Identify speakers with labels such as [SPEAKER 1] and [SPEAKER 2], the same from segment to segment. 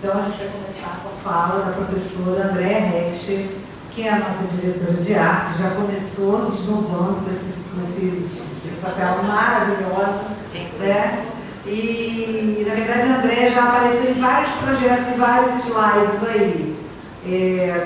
[SPEAKER 1] Então a gente vai começar com a fala da professora Andréa Heckscher, que é a nossa diretora de arte, já começou esnobando com essa tela maravilhosa, né? E na verdade a Andréa já apareceu em vários projetos e vários slides aí.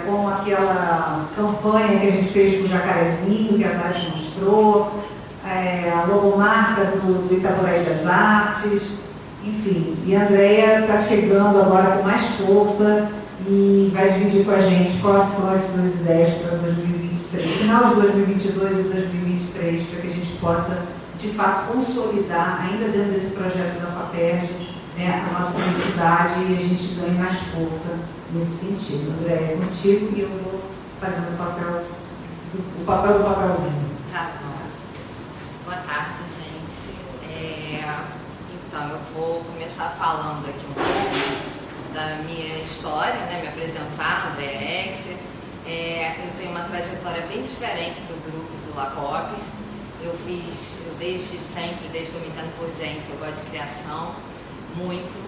[SPEAKER 1] Com aquela campanha que a gente fez com o Jacarezinho, que a Tati mostrou, a logomarca do Itaboraí das Artes, enfim. E a Andréa está chegando agora com mais força e vai dividir com a gente quais são as suas ideias para 2023, final de 2022 e 2023, para que a gente possa, de fato, consolidar, ainda dentro desse projeto da FAPERJ, né, a nossa identidade e a gente ganhe mais força nesse sentido. André, é contigo e eu vou fazendo o papel do papelzinho.
[SPEAKER 2] Tá bom. Boa tarde, gente. Então, eu vou começar falando aqui um pouco da minha história, né, me apresentar, Andréa Heckscher. Eu tenho uma trajetória bem diferente do grupo do LACOPES. Eu desde sempre, desde que eu me entendo por gente, eu gosto de criação, muito.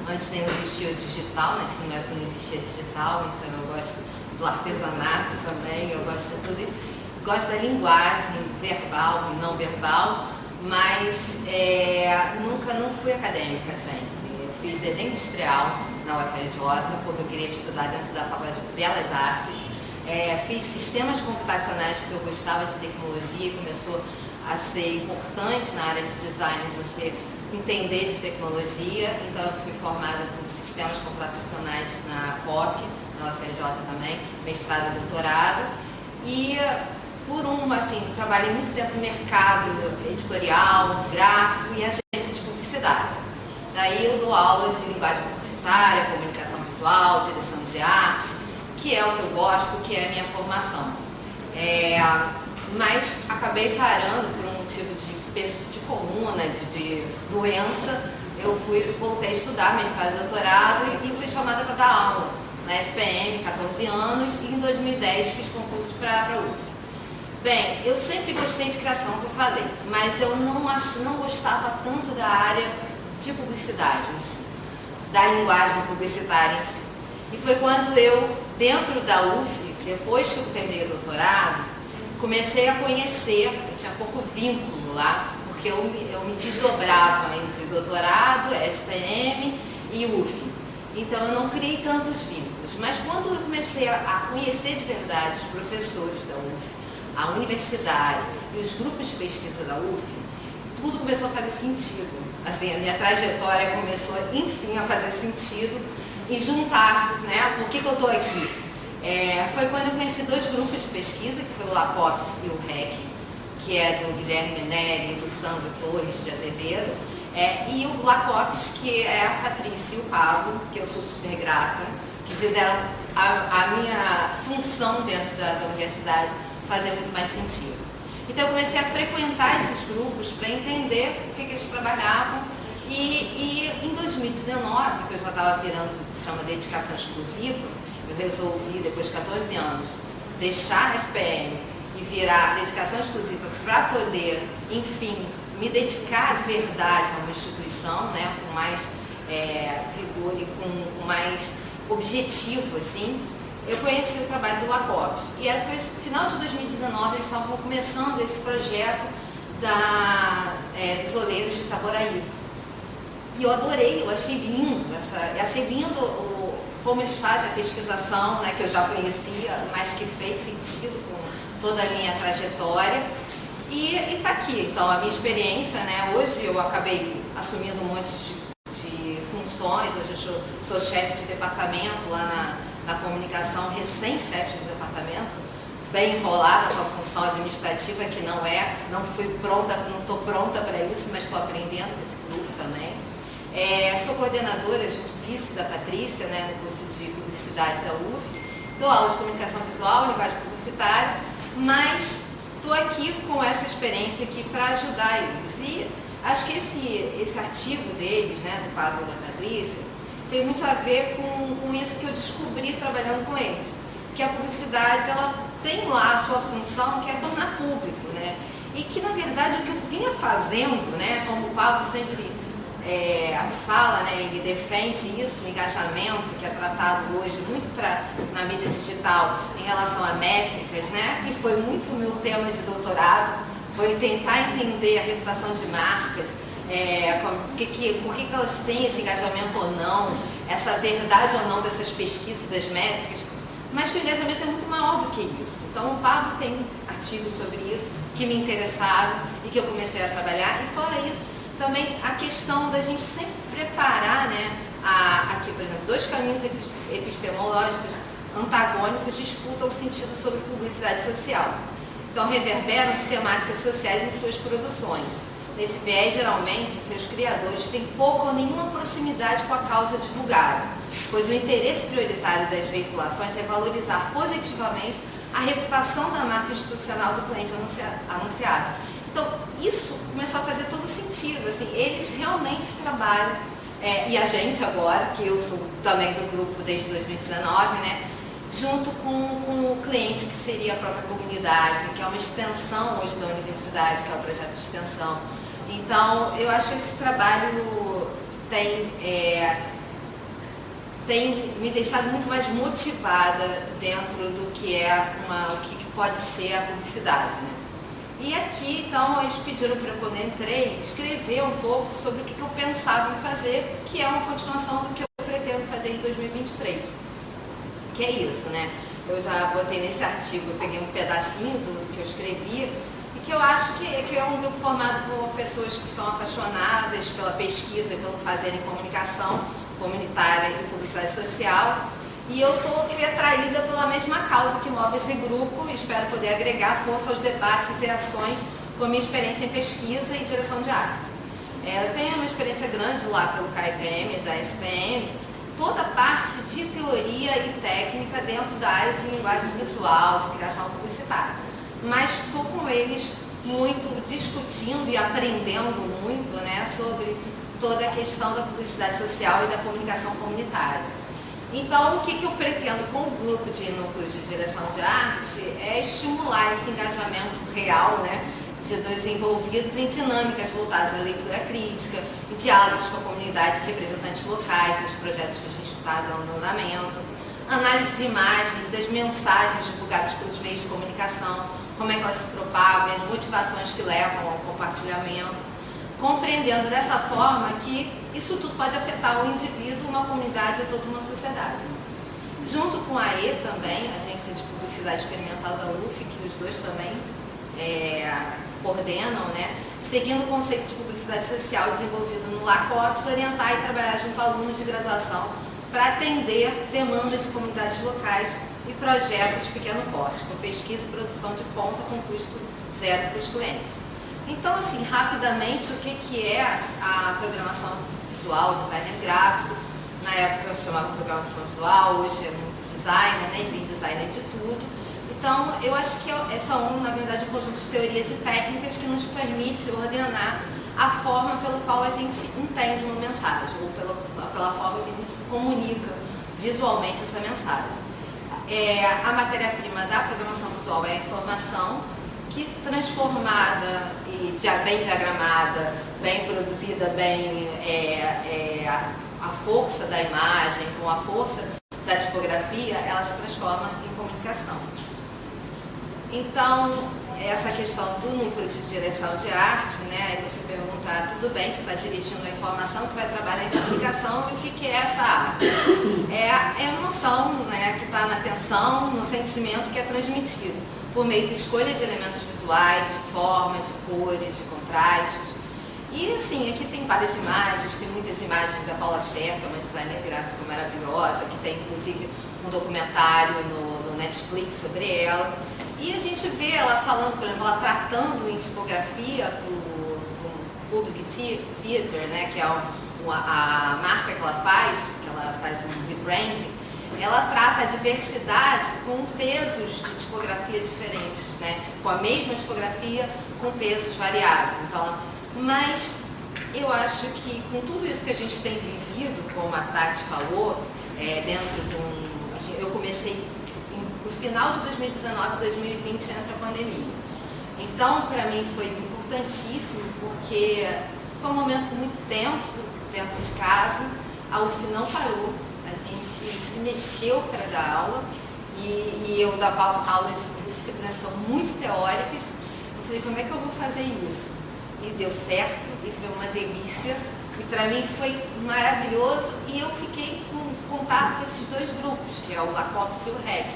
[SPEAKER 2] Antes nem existia o digital, né? Assim, não existia digital, então eu gosto do artesanato também, eu gosto de tudo isso. Gosto da linguagem verbal e não verbal, mas não fui acadêmica sempre. Eu fiz desenho industrial na UFRJ, porque eu queria estudar dentro da Faculdade de Belas Artes. Fiz sistemas computacionais porque eu gostava de tecnologia, começou a ser importante na área de design você entender de tecnologia, então eu fui formada com sistemas computacionais na POP, na UFRJ também, mestrado e doutorado, e trabalhei muito tempo no mercado editorial, gráfico e agência de publicidade. Daí eu dou aula de linguagem publicitária, comunicação visual, direção de arte, que é o que eu gosto, que é a minha formação. Mas acabei parando por um motivo de coluna, de doença. Eu voltei a estudar mestrado e doutorado e fui chamada para dar aula na SPM, 14 anos, e em 2010 fiz concurso para a UF. Bem, eu sempre gostei de criação, como eu falei, mas eu não gostava tanto da área de publicidade em si, da linguagem publicitária em si. E foi quando eu, dentro da UF, depois que eu terminei o doutorado, comecei a conhecer, eu tinha pouco vínculo lá, porque eu me desdobrava entre doutorado, SPM e UF. Então eu não criei tantos vínculos. Mas quando eu comecei a conhecer de verdade os professores da UF, a universidade e os grupos de pesquisa da UF, tudo começou a fazer sentido. Assim, a minha trajetória começou, enfim, a fazer sentido e juntar, né? Por que eu estou aqui? Foi quando eu conheci dois grupos de pesquisa, que foi o LACOPES e o REC, que é do Guilherme Neri e do Sandro Torres de Azevedo, e o LACOPES, que é a Patrícia e o Pablo, que eu sou super grata, que fizeram a minha função dentro da universidade fazer muito mais sentido. Então eu comecei a frequentar esses grupos para entender o que eles trabalhavam e em 2019, que eu já estava virando, chama dedicação exclusiva, eu resolvi, depois de 14 anos, deixar a SPM e virar dedicação exclusiva para poder, enfim, me dedicar de verdade a uma instituição, né, com mais vigor e com mais objetivo, assim. Eu conheci o trabalho do LACOPES e foi no final de 2019, eles estavam começando esse projeto dos oleiros de Itaboraí. E eu adorei, eu achei lindo, como eles fazem a pesquisação, né, que eu já conhecia, mas que fez sentido com toda a minha trajetória. E está aqui, então, a minha experiência, né, hoje eu acabei assumindo um monte de funções, hoje eu sou chefe de departamento lá na comunicação, recém-chefe de departamento, bem enrolada com a função administrativa, que não fui pronta, não estou pronta para isso, mas estou aprendendo com esse grupo também. Sou coordenadora, vice da Patrícia, né, no curso de publicidade da UF, dou aula de comunicação visual, linguagem publicitária, mas estou aqui com essa experiência aqui para ajudar eles. E acho que esse artigo deles, né, do quadro da Patrícia, tem muito a ver com isso que eu descobri trabalhando com eles, que a publicidade ela tem lá a sua função, que é tornar público, né? E que na verdade o que eu vinha fazendo, né, como o Pablo sempre fala, né, ele defende isso, o engajamento, que é tratado hoje muito na mídia digital em relação a métricas, né, e foi muito meu tema de doutorado, foi tentar entender a reputação de marcas, por que elas têm esse engajamento ou não, essa verdade ou não dessas pesquisas, das métricas, mas que o engajamento é muito maior do que isso. Então o Pablo tem artigos sobre isso que me interessaram e que eu comecei a trabalhar, e fora isso, também a questão da gente sempre preparar, né, aqui, por exemplo, dois caminhos epistemológicos antagônicos disputam o sentido sobre publicidade social. Então, reverberam-se temáticas sociais em suas produções. Nesse viés, geralmente, seus criadores têm pouca ou nenhuma proximidade com a causa divulgada, pois o interesse prioritário das veiculações é valorizar positivamente a reputação da marca institucional do cliente anunciado. Então, isso começou a fazer todo sentido, assim, eles realmente trabalham, e a gente agora, que eu sou também do grupo desde 2019, né, junto com o cliente, que seria a própria comunidade, que é uma extensão hoje da universidade, que é o projeto de extensão. Então, eu acho que esse trabalho tem me deixado muito mais motivada dentro do que o que pode ser a publicidade, né? E aqui, então, eles pediram para eu, quando entrei, escrever um pouco sobre o que eu pensava em fazer, que é uma continuação do que eu pretendo fazer em 2023. Que é isso, né? Eu já botei nesse artigo, eu peguei um pedacinho do que eu escrevi, e que eu acho que é um grupo formado por pessoas que são apaixonadas pela pesquisa e pelo fazer em comunicação comunitária e publicidade social. E eu fui atraída pela mesma causa que move esse grupo e espero poder agregar força aos debates e ações com a minha experiência em pesquisa e direção de arte. Eu tenho uma experiência grande lá pelo CAIPM e da SPM, toda a parte de teoria e técnica dentro da área de linguagem visual, de criação publicitária. Mas estou com eles muito discutindo e aprendendo muito, né, sobre toda a questão da publicidade social e da comunicação comunitária. Então, o que eu pretendo com o grupo de núcleos de direção de arte é estimular esse engajamento real, né, dos envolvidos em dinâmicas voltadas à leitura crítica, em diálogos com a comunidade de representantes locais, dos projetos que a gente está dando andamento, análise de imagens, das mensagens divulgadas pelos meios de comunicação, como é que elas se propagam, as motivações que levam ao compartilhamento, compreendendo dessa forma que isso tudo pode afetar o indivíduo, uma comunidade ou toda uma sociedade. Junto com a AE também, a Agência de Publicidade Experimental da UF, que os dois também coordenam, né, seguindo o conceito de publicidade social desenvolvido no LACOPS, orientar e trabalhar junto a alunos de graduação para atender demandas de comunidades locais e projetos de pequeno porte, com pesquisa e produção de ponta com custo zero para os clientes. Então, assim, rapidamente, o que é a programação visual, designer gráfico? Na época eu chamava programação visual, hoje é muito designer, né? E tem designer de tudo. Então, eu acho que são, na verdade, um conjunto de teorias e técnicas que nos permite ordenar a forma pela qual a gente entende uma mensagem, ou pela forma que a gente comunica visualmente essa mensagem. A matéria-prima da programação visual é a informação, que transformada e bem diagramada, bem produzida, bem a força da imagem, com a força da tipografia, ela se transforma em comunicação. Então, essa questão do núcleo de direção de arte, né, aí você pergunta, tudo bem, você está dirigindo a informação que vai trabalhar em comunicação, e o que é essa arte? É a emoção, né, que está na atenção, no sentimento que é transmitido, por meio de escolhas de elementos visuais, de formas, de cores, de contrastes. E assim, aqui tem várias imagens, tem muitas imagens da Paula Scher, que é uma designer gráfica maravilhosa, que tem inclusive um documentário no Netflix sobre ela. E a gente vê ela falando, por exemplo, ela tratando em tipografia para o Public Theater, né, que é a marca que ela faz um rebranding. Ela trata a diversidade com pesos de tipografia diferentes, né? Com a mesma tipografia, com pesos variados. Então, mas eu acho que com tudo isso que a gente tem vivido, como a Tati falou, dentro de eu comecei no final de 2019, 2020 entra a pandemia. Então, para mim foi importantíssimo, porque Foi um momento muito tenso dentro de casa, a UF não parou, a gente se mexeu para dar aula e eu dava aulas de disciplinas que são muito teóricas. Eu falei, como é que eu vou fazer isso? E deu certo, e foi uma delícia, e para mim foi maravilhoso, e eu fiquei com contato com esses dois grupos, que é o LACOPS e o REC,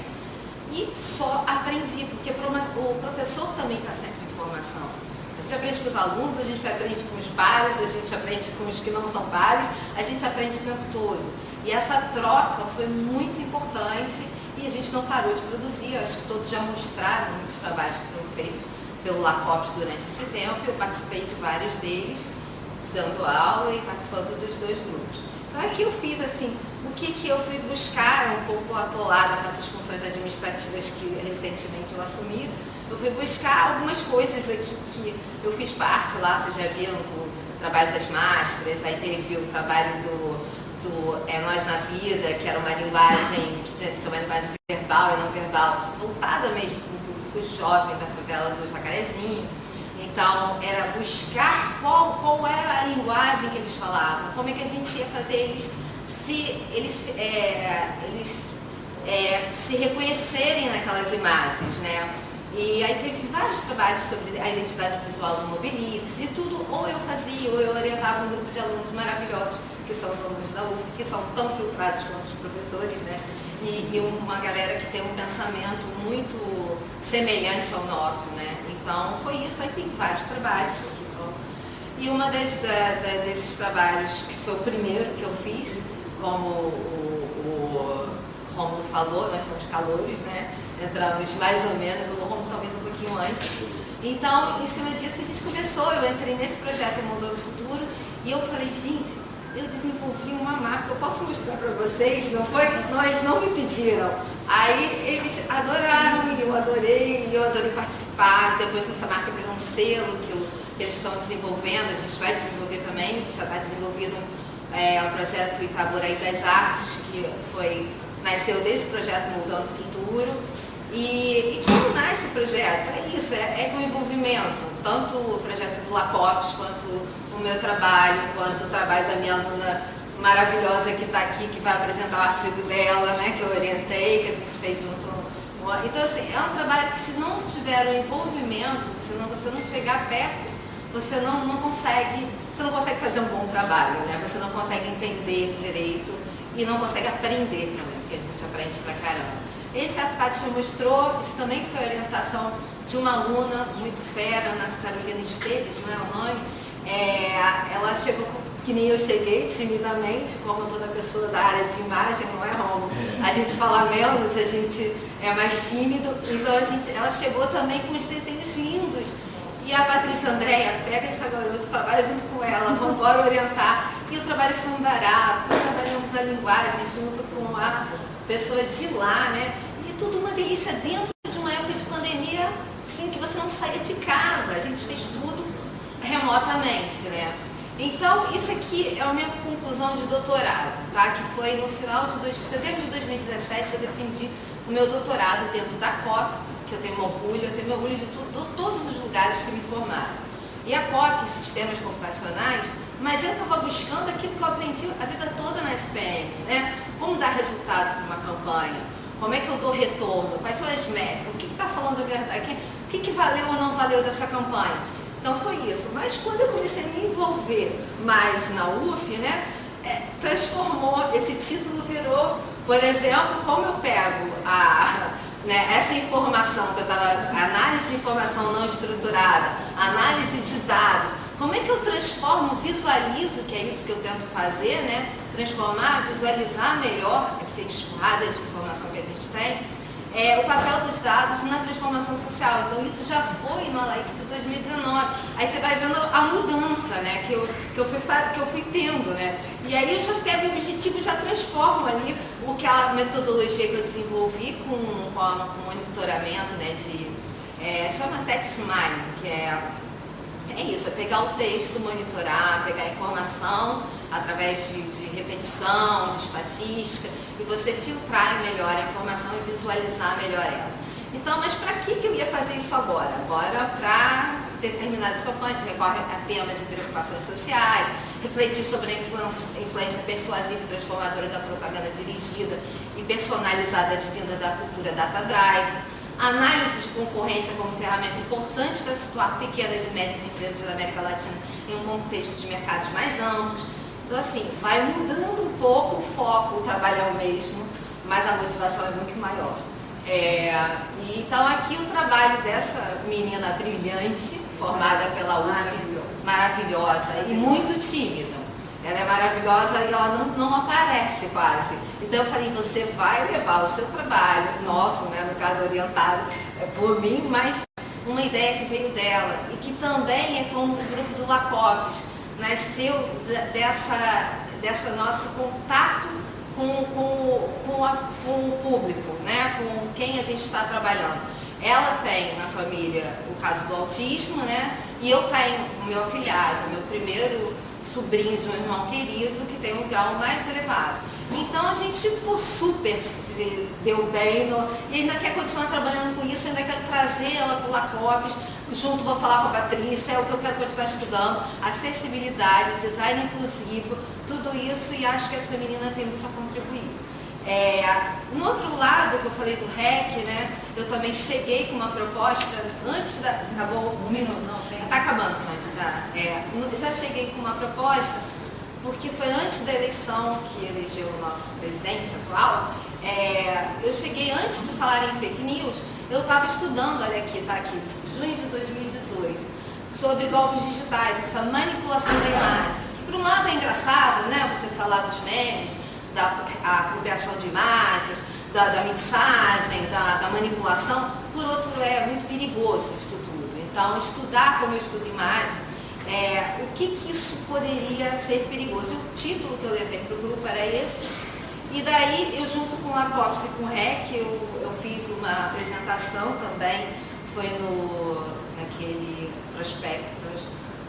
[SPEAKER 2] e só aprendi, porque o professor também está sempre em formação. A gente aprende com os alunos, a gente aprende com os pares, a gente aprende com os que não são pares, a gente aprende o tempo todo. E essa troca foi muito importante e a gente não parou de produzir. Eu acho que todos já mostraram muitos trabalhos que foram feitos pelo LACOPS durante esse tempo. Eu participei de vários deles, dando aula e participando dos dois grupos. Então aqui eu fiz assim, o que eu fui buscar, um pouco atolada com essas funções administrativas que recentemente eu assumi. Eu fui buscar algumas coisas aqui que eu fiz parte lá, vocês já viram o trabalho das máscaras, aí teve o trabalho do Nós na Vida, que era uma linguagem que tinha de ser uma linguagem verbal e não verbal, voltada mesmo para o público jovem da favela do Jacarezinho. Então, era buscar qual era a linguagem que eles falavam, como é que a gente ia fazer eles se reconhecerem naquelas imagens, né? E aí teve vários trabalhos sobre a identidade visual do Mobilices e tudo, ou eu fazia, ou eu orientava um grupo de alunos maravilhosos, que são os alunos da UF, que são tão filtrados quanto os professores, né? E uma galera que tem um pensamento muito semelhante ao nosso, né? Então foi isso, aí tem vários trabalhos aqui só. E uma desses trabalhos, que foi o primeiro que eu fiz, como o Rômulo falou, nós somos calouros, né? Entramos mais ou menos, o Rômulo talvez um pouquinho antes. Então, em cima disso, a gente começou, eu entrei nesse projeto Moldando o Futuro, e eu falei, gente, eu desenvolvi uma marca, eu posso mostrar para vocês? Não foi? Nós não me pediram. Aí eles adoraram, e eu adorei participar. Depois essa marca virou um selo que eles estão desenvolvendo, a gente vai desenvolver também, já está desenvolvido o projeto Itaboraí das Artes, que nasceu desse projeto Moldando o Futuro. E como nasce o projeto? É isso, é com envolvimento, tanto o projeto do LACOPS, quanto o meu trabalho, quanto o trabalho da minha aluna maravilhosa que está aqui, que vai apresentar o artigo dela, né, que eu orientei, que a gente fez junto. Então, assim, é um trabalho que, se não tiver o envolvimento, se você não chegar perto, você não consegue fazer um bom trabalho, né? Você não consegue entender direito e não consegue aprender também, porque a gente aprende pra caramba. Esse a Tati mostrou, isso também foi a orientação de uma aluna muito fera, Ana Carolina Esteves, não é o nome? Ela chegou, que nem eu cheguei, timidamente, como toda pessoa da área de imagem, não é, Romo? A gente fala menos, a gente é mais tímido, então ela chegou também com os desenhos lindos. E a Patrícia Andréia, pega essa garota, trabalha junto com ela, vamos embora orientar. E o trabalho foi um barato, trabalhamos a linguagem junto com a pessoa de lá, né? E tudo uma delícia dentro de uma época de pandemia, assim, que você não saía de casa. A gente fez tudo remotamente, né? Então, isso aqui é a minha conclusão de doutorado, tá? Que foi no final de setembro de 2017, eu defendi o meu doutorado dentro da COP, que eu tenho meu orgulho de todos os lugares que me formaram. E a COP, sistemas computacionais, mas eu estava buscando aquilo que eu aprendi a vida toda na SPM, né? Como dar resultado para uma campanha, como é que eu dou retorno, quais são as métricas, o que está falando a verdade, o que valeu ou não valeu dessa campanha. Então foi isso. Mas quando eu comecei a me envolver mais na UF, né, transformou, esse título virou, por exemplo, como eu pego essa informação que eu estava, análise de informação não estruturada, análise de dados, como é que eu transformo, visualizo, que é isso que eu tento fazer, né? Transformar, visualizar melhor essa enxurrada de informação que a gente tem, o papel dos dados na transformação social. Então isso já foi no ALAIC de 2019. Aí você vai vendo a mudança, né, que eu fui tendo, né? E aí eu já pego o objetivo e já transformo ali a metodologia que eu desenvolvi com monitoramento, né, chama Text Mining, que é isso, é pegar o texto, monitorar, pegar a informação através de repetição, de estatística, e você filtrar melhor a informação e visualizar melhor ela. Então, mas para que eu ia fazer isso agora? Agora para determinadas campanhas, recorre a temas e preocupações sociais, refletir sobre a influência persuasiva e transformadora da propaganda dirigida e personalizada advinda da cultura data-drive, análise de concorrência como ferramenta importante para situar pequenas e médias empresas da América Latina em um contexto de mercados mais amplos. Então, assim, vai mudando um pouco o foco, o trabalho é o mesmo, mas a motivação é muito maior. Então, aqui o trabalho dessa menina brilhante, formada pela UF, maravilhosa e muito tímida. Ela é maravilhosa e ela não aparece quase. Então eu falei, você vai levar o seu trabalho, nosso, né, no caso orientado por mim, mas uma ideia que veio dela e que também é como o grupo do Lacopes, nasceu dessa nosso contato com o público, né, com quem a gente está trabalhando. Ela tem na família o caso do autismo, né, e eu tenho o meu afilhado, meu primeiro sobrinho de um irmão querido que tem um grau mais elevado. Então a gente super se deu bem e ainda quer continuar trabalhando com isso, ainda quero trazer ela para o Lacopes, junto vou falar com a Patrícia, é o que eu quero continuar estudando, acessibilidade, design inclusivo, tudo isso, e acho que essa menina tem muito a contribuir. No outro lado, que eu falei do REC, né, eu também cheguei com uma proposta, antes da... Acabou um minuto? Não, está acabando, gente, já cheguei com uma proposta, porque foi antes da eleição que elegeu o nosso presidente atual, eu cheguei antes de falar em fake news, eu estava estudando, olha aqui, está aqui, junho de 2018, sobre golpes digitais, essa manipulação da imagem, que por um lado é engraçado, né, você falar dos memes, da apropriação de imagens, da mensagem, da manipulação, por outro é muito perigoso isso tudo. Então, estudar como eu estudo imagem, o que isso poderia ser perigoso. E o título que eu levei para o grupo era esse, e daí eu junto com o Lacopes e com o REC, eu fiz uma apresentação também, foi naquele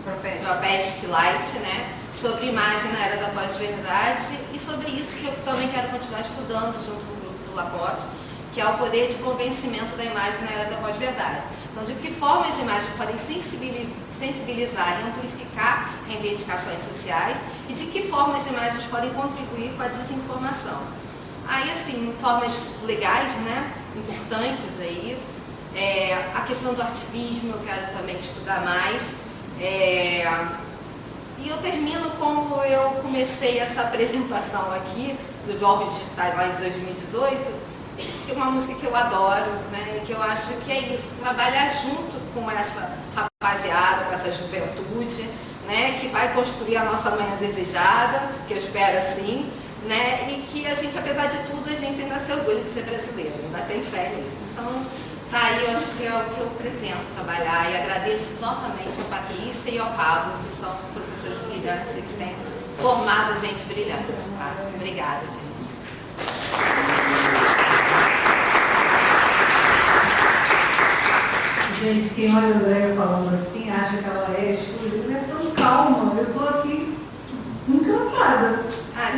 [SPEAKER 2] Propest Light, né, sobre imagem na era da pós-verdade, e sobre isso que eu também quero continuar estudando junto com o grupo do Lacopes, que é o poder de convencimento da imagem na era da pós-verdade. Então, de que forma as imagens podem sensibilizar e amplificar reivindicações sociais e de que forma as imagens podem contribuir com a desinformação. Aí, assim, formas legais, né, importantes aí, a questão do ativismo eu quero também estudar mais. E eu termino como eu comecei essa apresentação aqui dos golpes digitais lá em 2018, que é uma música que eu adoro, né, e que eu acho que é isso, trabalhar junto com essa rapaziada, com essa juventude, né, que vai construir a nossa manhã desejada, que eu espero assim, né, e que a gente, apesar de tudo, a gente ainda se orgulha de ser brasileiro, ainda tem fé nisso. Então, tá aí, eu acho que é o que eu pretendo trabalhar, e agradeço novamente a Patrícia e ao Pablo, que são professores brilhantes e que têm formado gente brilhante. Tá? Obrigada, gente.
[SPEAKER 1] Gente, quem olha a Andréia falando assim, acha que ela é escura, ela é tão calma, eu estou aqui encantada.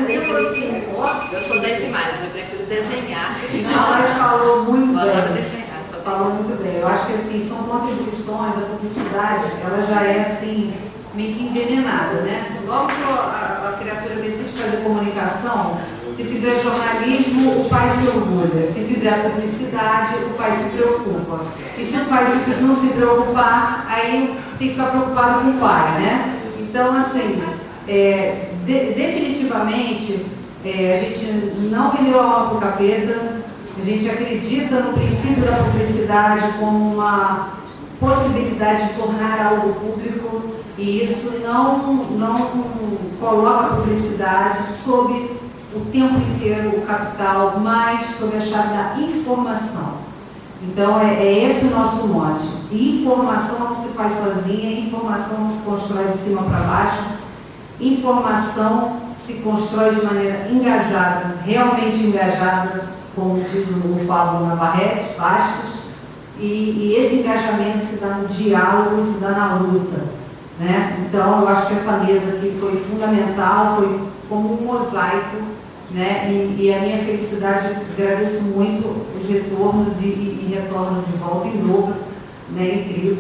[SPEAKER 2] Eu sou das imagens, eu prefiro desenhar.
[SPEAKER 1] Ela falou muito
[SPEAKER 2] Adoro
[SPEAKER 1] bem.
[SPEAKER 2] desenhar.
[SPEAKER 1] Falou muito bem. Eu acho que assim, são contribuições, a publicidade, ela já é assim, meio que envenenada, né? Logo que a criatura decide fazer comunicação, se fizer jornalismo, o pai se orgulha. Se fizer publicidade, o pai se preocupa. E se o pai não se preocupar, aí tem que ficar preocupado com o pai, né? Então, assim, definitivamente, a gente não vendeu a alma por cabeça. A gente acredita no princípio da publicidade como uma possibilidade de tornar algo público, e isso não coloca a publicidade sob o tempo inteiro o capital, mas sob a chave da informação. Então é esse o nosso mote. E informação não se faz sozinha, informação não se constrói de cima para baixo, informação se constrói de maneira engajada, realmente engajada, como diz o Pablo Navarrete Bastos, e esse engajamento se dá no diálogo, se dá na luta, né? Então, eu acho que essa mesa aqui foi fundamental, foi como um mosaico, né? E a minha felicidade, agradeço muito os retornos e retorno de volta em dobro, né? Incrível.